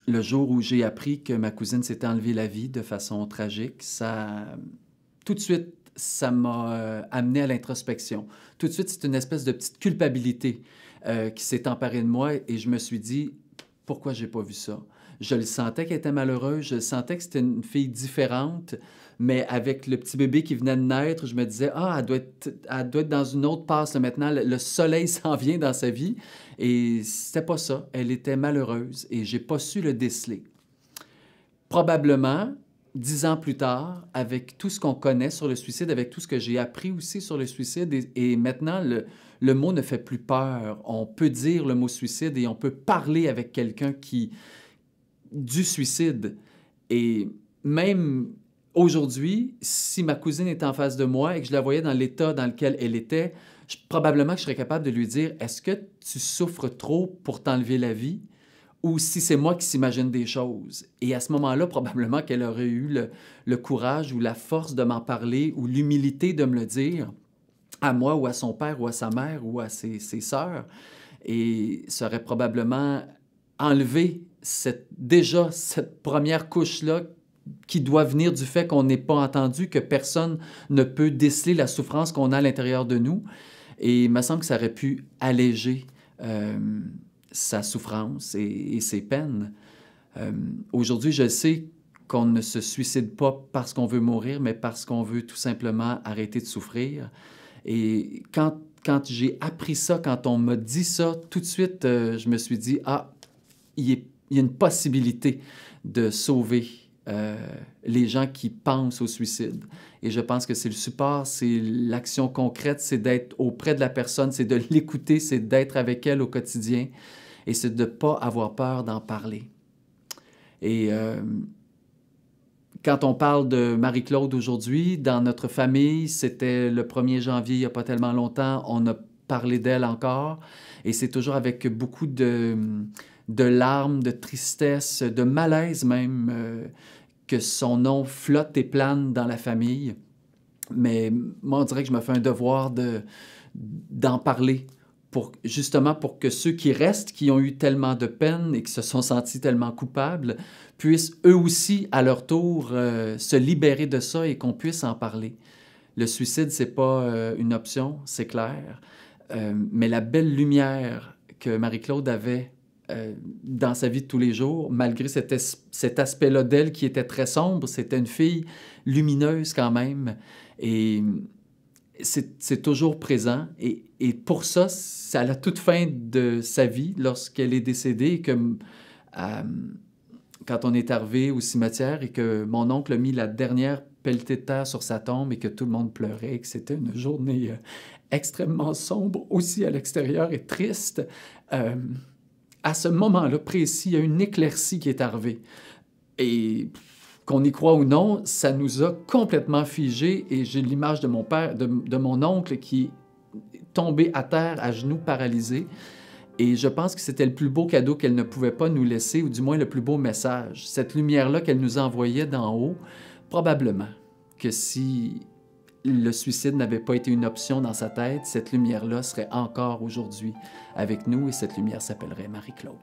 le jour où j'ai appris que ma cousine s'était enlevé la vie de façon tragique, tout de suite, ça m'a amené à l'introspection. Tout de suite, c'est une espèce de petite culpabilité qui s'est emparée de moi et je me suis dit, pourquoi j'ai pas vu ça? Je le sentais qu'elle était malheureuse, je sentais que c'était une fille différente, mais avec le petit bébé qui venait de naître, je me disais, ah, elle doit être dans une autre passe là, maintenant, le soleil s'en vient dans sa vie. Et c'était pas ça, elle était malheureuse et j'ai pas su le déceler. Probablement, 10 ans plus tard, avec tout ce qu'on connaît sur le suicide, avec tout ce que j'ai appris aussi sur le suicide, et maintenant, le mot ne fait plus peur. On peut dire le mot suicide et on peut parler avec quelqu'un du suicide. Et même aujourd'hui, si ma cousine était en face de moi et que je la voyais dans l'état dans lequel elle était, probablement que je serais capable de lui dire, est-ce que tu souffres trop pour t'enlever la vie? Ou si c'est moi qui s'imagine des choses. Et à ce moment-là, probablement qu'elle aurait eu le courage ou la force de m'en parler ou l'humilité de me le dire à moi ou à son père ou à sa mère ou à ses sœurs. Et ça aurait probablement enlevé déjà cette première couche-là qui doit venir du fait qu'on n'est pas entendu, que personne ne peut déceler la souffrance qu'on a à l'intérieur de nous. Et il me semble que ça aurait pu alléger sa souffrance et ses peines. Aujourd'hui, je sais qu'on ne se suicide pas parce qu'on veut mourir, mais parce qu'on veut tout simplement arrêter de souffrir. Et quand j'ai appris ça, quand on m'a dit ça, tout de suite, je me suis dit, ah, il y a une possibilité de sauver les gens qui pensent au suicide. Et je pense que c'est le support, c'est l'action concrète, c'est d'être auprès de la personne, c'est de l'écouter, c'est d'être avec elle au quotidien et c'est de ne pas avoir peur d'en parler. Et quand on parle de Marie-Claude aujourd'hui, dans notre famille, c'était le 1er janvier, il n'y a pas tellement longtemps, on a parlé d'elle encore et c'est toujours avec beaucoup de larmes, de tristesse, de malaise même, que son nom flotte et plane dans la famille. Mais moi, on dirait que je me fais un devoir d'en parler, justement pour que ceux qui restent, qui ont eu tellement de peine et qui se sont sentis tellement coupables, puissent eux aussi, à leur tour, se libérer de ça et qu'on puisse en parler. Le suicide, c'est pas une option, c'est clair, mais la belle lumière que Marie-Claude avait dans sa vie de tous les jours, malgré cet aspect-là d'elle qui était très sombre, c'était une fille lumineuse quand même, et c'est toujours présent. Et pour ça, c'est à la toute fin de sa vie, lorsqu'elle est décédée, et que quand on est arrivé au cimetière et que mon oncle a mis la dernière pelletée de terre sur sa tombe et que tout le monde pleurait, et que c'était une journée extrêmement sombre, aussi à l'extérieur et triste, à ce moment-là précis, il y a une éclaircie qui est arrivée. Et qu'on y croit ou non, ça nous a complètement figés. Et j'ai l'image de mon père, de mon oncle qui est tombé à terre, à genoux, paralysé. Et je pense que c'était le plus beau cadeau qu'elle ne pouvait pas nous laisser, ou du moins le plus beau message. Cette lumière-là qu'elle nous envoyait d'en haut, probablement que si le suicide n'avait pas été une option dans sa tête, cette lumière-là serait encore aujourd'hui avec nous et cette lumière s'appellerait Marie-Claude.